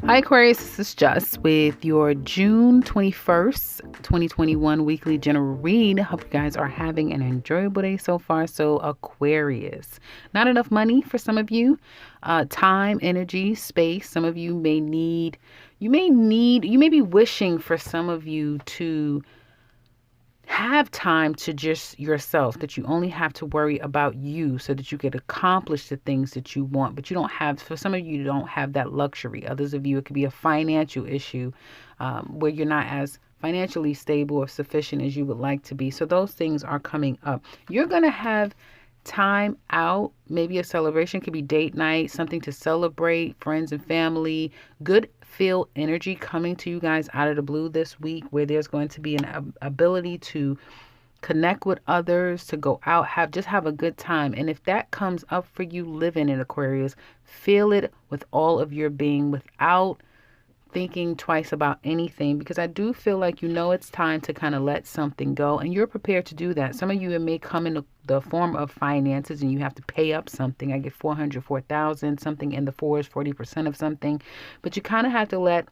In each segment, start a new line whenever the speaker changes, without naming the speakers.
Hi Aquarius, this is Just with your June 21st, 2021 weekly general read. Hope you guys are having an enjoyable day so far. So Aquarius, not enough money for some of you, time, energy, space. Some of you may be wishing for some of you to have time to just yourself, that you only have to worry about you so that you could accomplish the things that you want. But you don't have, for some of you, don't have that luxury. Others of you, it could be a financial issue where you're not as financially stable or sufficient as you would like to be. So those things are coming up. You're going to have time out, maybe a celebration, could be date night, something to celebrate, friends and family, good feel energy coming to you guys out of the blue this week, where there's going to be an ability to connect with others, to go out, have a good time. And if that comes up for you, living in Aquarius, feel it with all of your being without thinking twice about anything, because I do feel like it's time to kind of let something go, and you're prepared to do that. Some of you, it may come in the form of finances and you have to pay up something. I get 400, 4,000, something in the fours, 40% of something, but you kind of have to let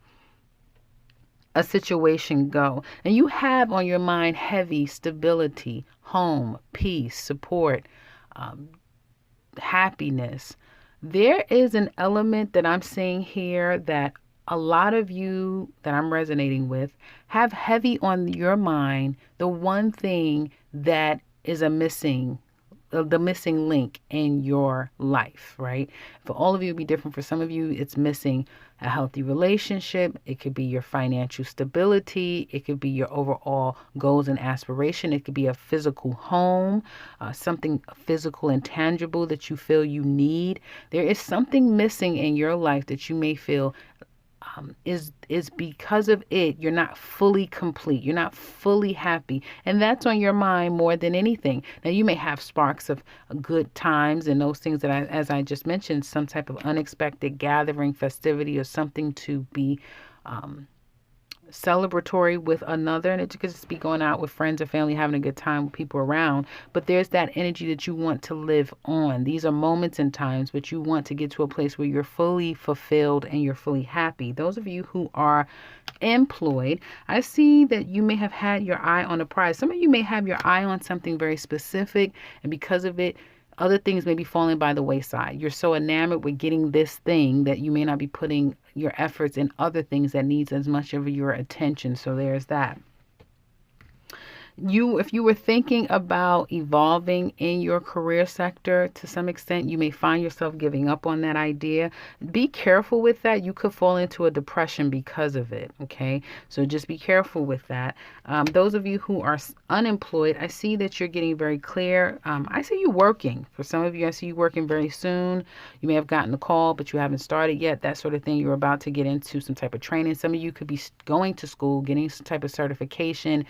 a situation go. And you have on your mind heavy stability, home, peace, support, happiness. There is an element that I'm seeing here that a lot of you that I'm resonating with have heavy on your mind, the one thing that is the missing link in your life, right? For all of you, it'd be different. For some of you, it's missing a healthy relationship. It could be your financial stability. It could be your overall goals and aspiration. It could be a physical home, something physical and tangible that you feel you need. There is something missing in your life that you may feel is because of it, you're not fully complete. You're not fully happy. And that's on your mind more than anything. Now, you may have sparks of good times and those things that as I just mentioned, some type of unexpected gathering, festivity, or something to be celebratory with another, and it could just be going out with friends or family, having a good time with people around. But there's that energy that you want to live on. These are moments and times, but you want to get to a place where you're fully fulfilled and you're fully happy. Those of you who are employed, I see that you may have had your eye on a prize. Some of you may have your eye on something very specific, and because of it, other things may be falling by the wayside. You're so enamored with getting this thing that you may not be putting your efforts in other things that needs as much of your attention. So there's that. If you were thinking about evolving in your career sector to some extent, you may find yourself giving up on that idea. Be careful with that. You could fall into a depression because of it. Okay. So just be careful with that. Those of you who are unemployed, I see that you're getting very clear. I see you working. For some of you, I see you working very soon. You may have gotten the call, but you haven't started yet. That sort of thing. You're about to get into some type of training. Some of you could be going to school, getting some type of certification,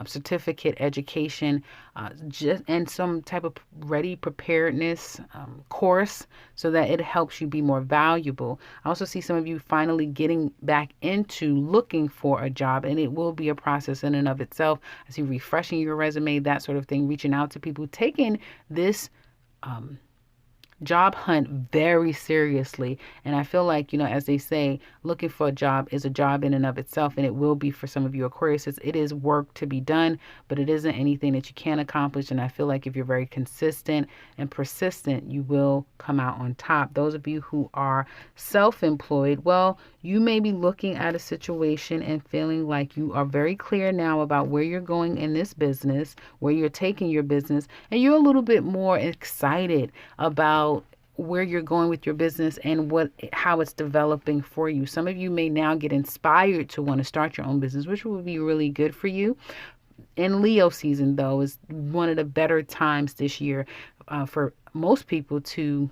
certificate, education, and some type of ready preparedness course, so that it helps you be more valuable. I also see some of you finally getting back into looking for a job, and it will be a process in and of itself. I see refreshing your resume, that sort of thing, reaching out to people, taking this job hunt very seriously. And I feel like, as they say, looking for a job is a job in and of itself, and it will be for some of you Aquarius. It is work to be done, but it isn't anything that you can't accomplish. And I feel like if you're very consistent and persistent, you will come out on top. Those of you who are self-employed, well, you may be looking at a situation and feeling like you are very clear now about where you're going in this business, where you're taking your business, and you're a little bit more excited about where you're going with your business and how it's developing for you. Some of you may now get inspired to want to start your own business, which will be really good for you. In Leo season, though, is one of the better times this year for most people to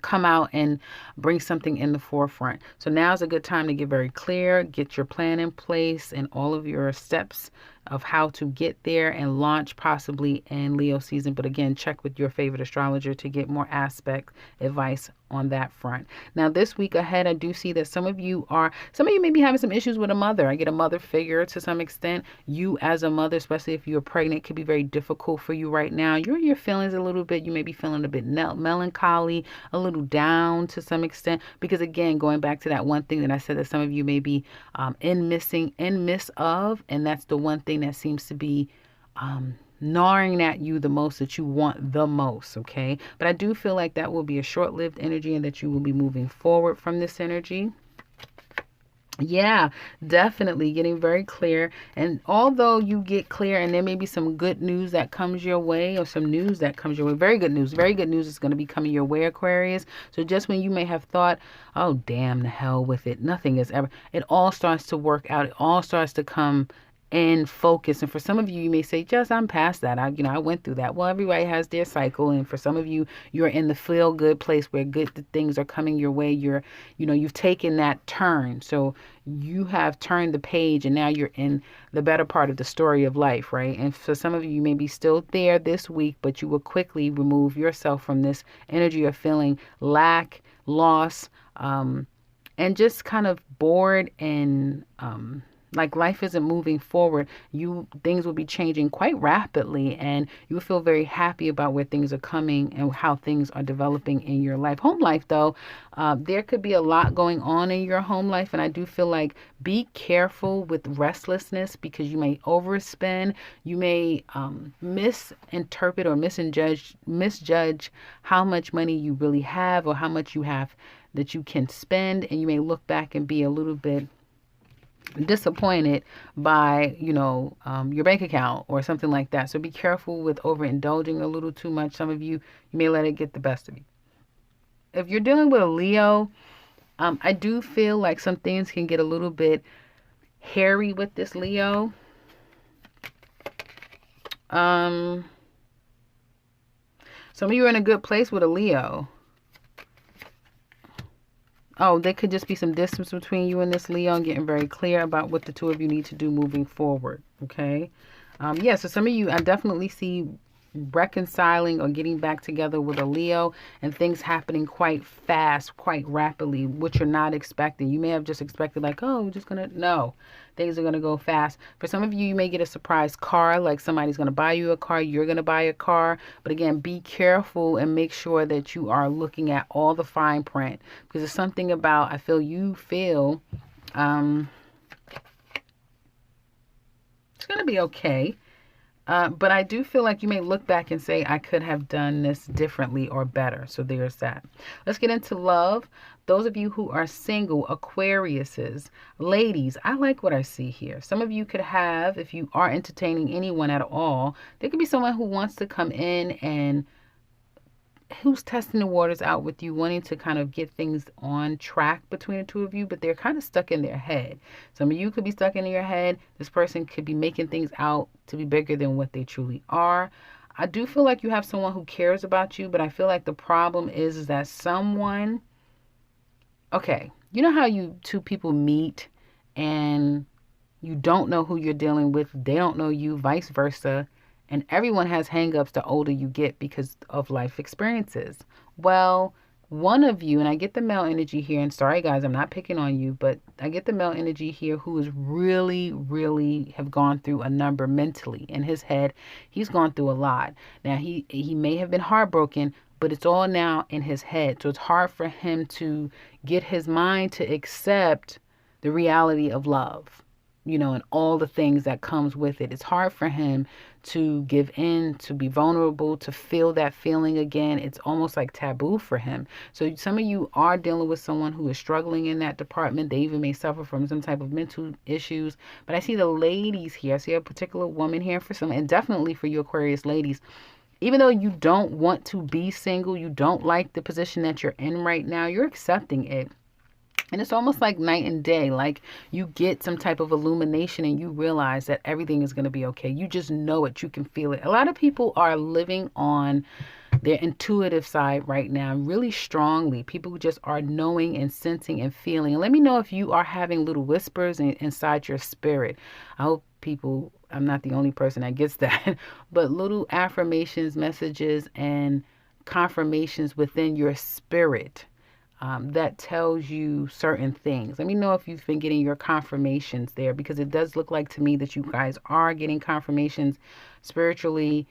come out and bring something in the forefront. So now is a good time to get very clear, get your plan in place and all of your steps of how to get there and launch possibly in Leo season. But again, check with your favorite astrologer to get more aspect advice on that front. Now, this week ahead, I do see that some of you may be having some issues with a mother. I get a mother figure to some extent. You as a mother, especially if you're pregnant, could be very difficult for you right now. You're in your feelings a little bit. You may be feeling a bit melancholy, a little down to some extent, because again, going back to that one thing that I said that some of you may be in miss of, and that's the one thing that seems to be gnawing at you the most, that you want the most, okay? But I do feel like that will be a short-lived energy and that you will be moving forward from this energy. Yeah, definitely getting very clear. And although you get clear and there may be some good news that comes your way, or some news that comes your way, very good news is going to be coming your way, Aquarius. So just when you may have thought, oh, damn, the hell with it, nothing is ever, it all starts to work out. It all starts to come in focus. And for some of you, you may say, just, I'm past that. I went through that. Well, everybody has their cycle. And for some of you, you're in the feel good place where good things are coming your way. You've taken that turn. So you have turned the page and now you're in the better part of the story of life, right? And for some of you, you may be still there this week, but you will quickly remove yourself from this energy of feeling lack, loss, and just kind of bored and, like life isn't moving forward. Things will be changing quite rapidly, and you will feel very happy about where things are coming and how things are developing in your life. Home life, though, there could be a lot going on in your home life, and I do feel like be careful with restlessness, because you may overspend. You may misinterpret or misjudge how much money you really have or how much you have that you can spend, and you may look back and be a little bit disappointed by your bank account or something like that. So be careful with overindulging a little too much. Some of you may let it get the best of you. If you're dealing with a Leo, I do feel like some things can get a little bit hairy with this Leo. Some of you are in a good place with a Leo. Oh, there could just be some distance between you and this Leo, and getting very clear about what the two of you need to do moving forward. Okay. So some of you, I definitely see reconciling or getting back together with a Leo, and things happening quite fast, quite rapidly, which you're not expecting. You may have just expected like, oh, we're just no, things are going to go fast. For some of you, you may get a surprise car, like somebody's going to buy you a car, you're going to buy a car. But again, be careful and make sure that you are looking at all the fine print, because there's something about, I feel it's going to be okay. But I do feel like you may look back and say, I could have done this differently or better. So there's that. Let's get into love. Those of you who are single, Aquariuses, ladies, I like what I see here. Some of you could have, if you are entertaining anyone at all, there could be someone who wants to come in and who's testing the waters out with you, wanting to kind of get things on track between the two of you, but they're kind of stuck in their head. Some of you could be stuck in your head. This person could be making things out to be bigger than what they truly are. I do feel like you have someone who cares about you, but I feel like the problem is that someone, okay, you know how you two people meet and you don't know who you're dealing with, they don't know you, vice versa. And everyone has hangups the older you get because of life experiences. Well, one of you, and I get the male energy here, and sorry guys, I'm not picking on you, but I get the male energy here who is really, really have gone through a number mentally. In his head, he's gone through a lot. Now, he may have been heartbroken, but it's all now in his head. So it's hard for him to get his mind to accept the reality of love, and all the things that comes with it. It's hard for him to give in, to be vulnerable, to feel that feeling again. It's almost like taboo for him. So some of you are dealing with someone who is struggling in that department. They even may suffer from some type of mental issues. But I see the ladies here. I see a particular woman here for some, and definitely for you Aquarius ladies. Even though you don't want to be single, you don't like the position that you're in right now, you're accepting it. And it's almost like night and day, like you get some type of illumination and you realize that everything is going to be okay. You just know it. You can feel it. A lot of people are living on their intuitive side right now really strongly. People who just are knowing and sensing and feeling. And let me know if you are having little whispers inside your spirit. I hope people, I'm not the only person that gets that, but little affirmations, messages, and confirmations within your spirit that tells you certain things. Let me know if you've been getting your confirmations there, because it does look like to me that you guys are getting confirmations spiritually,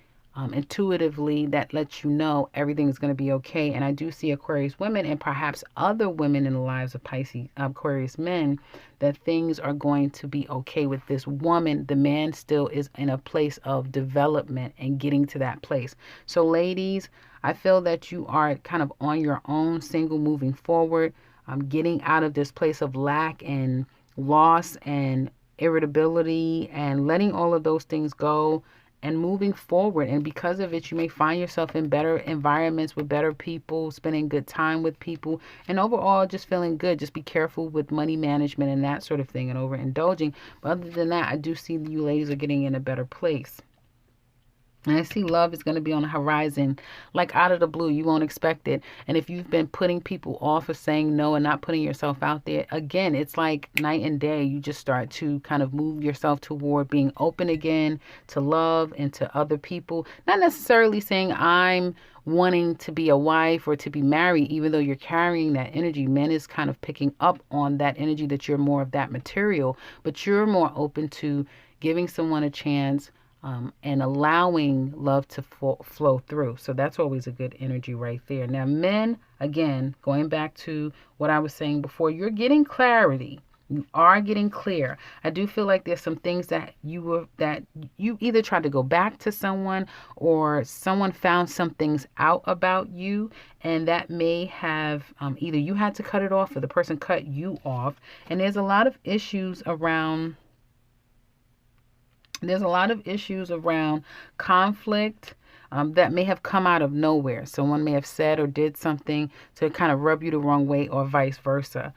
intuitively, that lets you know everything is going to be okay. And I do see Aquarius women and perhaps other women in the lives of Pisces, Aquarius men, that things are going to be okay with this woman. The man still is in a place of development and getting to that place. So ladies, I feel that you are kind of on your own, single, moving forward, getting out of this place of lack and loss and irritability and letting all of those things go and moving forward. And because of it, you may find yourself in better environments with better people, spending good time with people, and overall just feeling good. Just be careful with money management and that sort of thing and overindulging. But other than that, I do see you ladies are getting in a better place. And I see love is going to be on the horizon, like out of the blue. You won't expect it. And if you've been putting people off or saying no and not putting yourself out there, again, it's like night and day. You just start to kind of move yourself toward being open again to love and to other people. Not necessarily saying I'm wanting to be a wife or to be married, even though you're carrying that energy. Men is kind of picking up on that energy, that you're more of that material, but you're more open to giving someone a chance, and allowing love to flow through. So that's always a good energy right there. Now, men, again, going back to what I was saying before, you're getting clarity. You are getting clear. I do feel like there's some things that you either tried to go back to someone, or someone found some things out about you, and that may have either you had to cut it off or the person cut you off. And there's a lot of issues around conflict that may have come out of nowhere. Someone may have said or did something to kind of rub you the wrong way, or vice versa.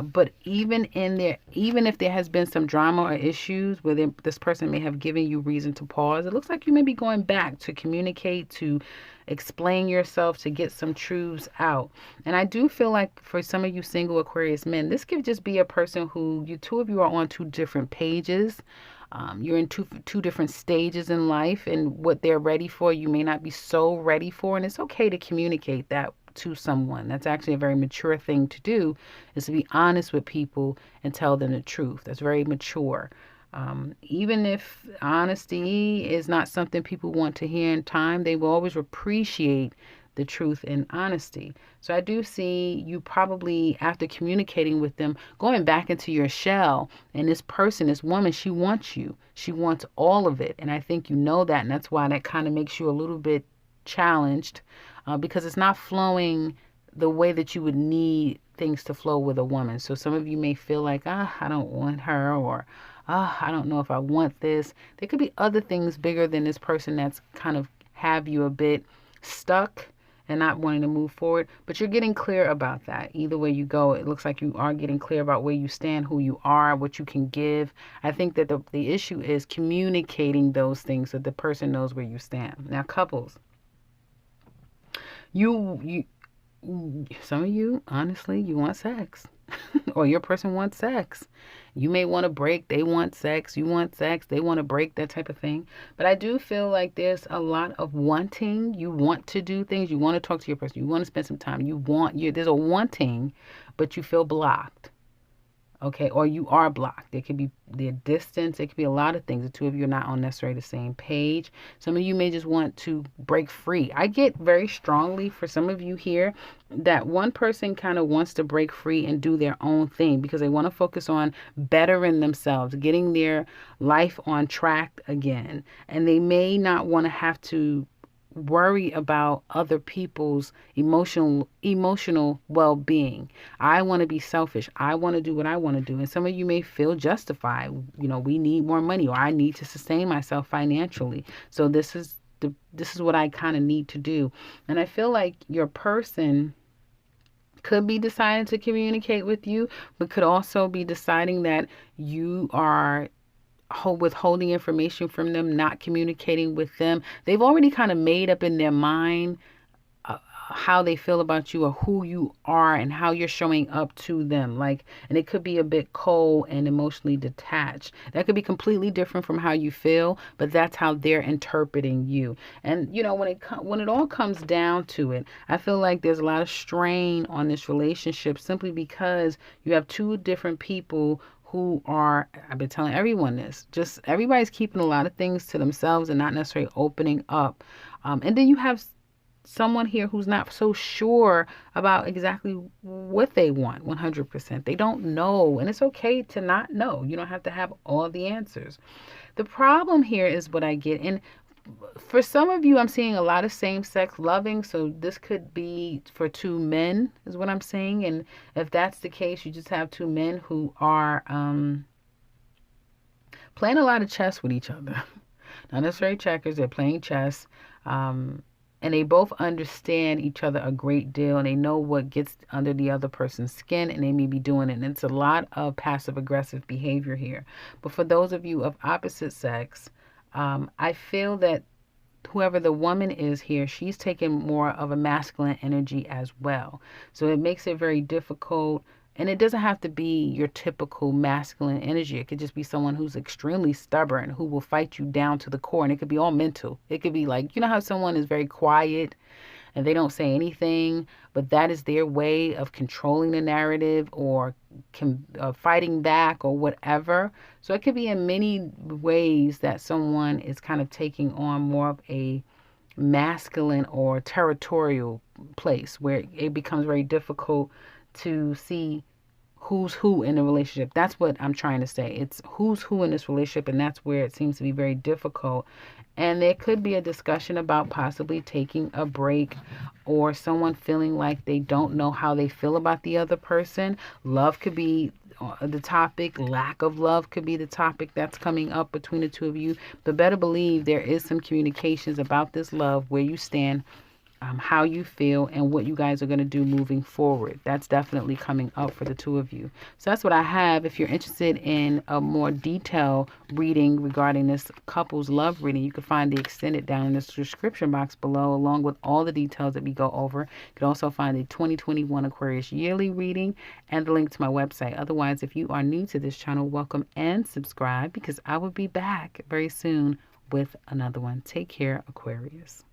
But even if there has been some drama or issues where this person may have given you reason to pause, it looks like you may be going back to communicate, to explain yourself, to get some truths out. And I do feel like for some of you single Aquarius men, this could just be a person who two of you are on two different pages. You're in two different stages in life, and what they're ready for, you may not be so ready for. And it's okay to communicate that to someone. That's actually a very mature thing to do, is to be honest with people and tell them the truth. That's very mature. Even if honesty is not something people want to hear in time, they will always appreciate the truth and honesty. So I do see you probably, after communicating with them, going back into your shell. And this person, this woman, she wants you. She wants all of it. And I think you know that. And that's why that kind of makes you a little bit challenged, because it's not flowing the way that you would need things to flow with a woman. So some of you may feel like, I don't want her, or I don't know if I want this. There could be other things bigger than this person that's kind of have you a bit stuck and not wanting to move forward. But you're getting clear about that. Either way you go, it looks like you are getting clear about where you stand, who you are, what you can give. I think that the issue is communicating those things so the person knows where you stand. Now, couples, you some of you, honestly, you want sex. Or your person wants sex. You may want to break. They want sex. You want sex. They want to break, that type of thing. But I do feel like there's a lot of wanting. You want to do things. You want to talk to your person. You want to spend some time. There's a wanting, but you feel blocked. Okay, or you are blocked. There could be the distance. It could be a lot of things. The two of you are not on necessarily the same page. Some of you may just want to break free. I get very strongly for some of you here that one person kind of wants to break free and do their own thing because they want to focus on bettering themselves, getting their life on track again. And they may not want to have to worry about other people's emotional well-being. I want to be selfish. I want to do what I want to do. And some of you may feel justified. We need more money, or I need to sustain myself financially. So this is what I kind of need to do. And I feel like your person could be deciding to communicate with you, but could also be deciding that you are withholding information from them, not communicating with them. They've already kind of made up in their mind how they feel about you or who you are and how you're showing up to them. Like, and it could be a bit cold and emotionally detached. That could be completely different from how you feel, but that's how they're interpreting you. And you know, when it all comes down to it, I feel like there's a lot of strain on this relationship simply because you have two different people who are, I've been telling everyone this, just everybody's keeping a lot of things to themselves and not necessarily opening up. And then you have someone here who's not so sure about exactly what they want 100%. They don't know, and it's okay to not know. You don't have to have all the answers. The problem here is what I get, and for some of you, I'm seeing a lot of same sex loving, so this could be for two men, is what I'm saying. And if that's the case, you just have two men who are playing a lot of chess with each other. Not necessarily checkers, they're playing chess. And they both understand each other a great deal, and they know what gets under the other person's skin, and they may be doing it. And it's a lot of passive aggressive behavior here. But for those of you of opposite sex, I feel that whoever the woman is here, she's taking more of a masculine energy as well. So it makes it very difficult. And it doesn't have to be your typical masculine energy. It could just be someone who's extremely stubborn, who will fight you down to the core. And it could be all mental. It could be like, you know how someone is very quiet and they don't say anything, but that is their way of controlling the narrative or fighting back or whatever. So it could be in many ways that someone is kind of taking on more of a masculine or territorial place where it becomes very difficult to see who's who in the relationship. That's what I'm trying to say. It's who's who in this relationship, and that's where it seems to be very difficult. And there could be a discussion about possibly taking a break or someone feeling like they don't know how they feel about the other person. Love could be the topic. Lack of love could be the topic that's coming up between the two of you. But better believe there is some communications about this love, where you stand, how you feel, and what you guys are going to do moving forward. That's definitely coming up for the two of you. So that's what I have. If you're interested in a more detailed reading regarding this couple's love reading, you can find the extended down in the description box below, along with all the details that we go over. You can also find the 2021 Aquarius yearly reading and the link to my website. Otherwise, if you are new to this channel, welcome and subscribe, because I will be back very soon with another one. Take care, Aquarius.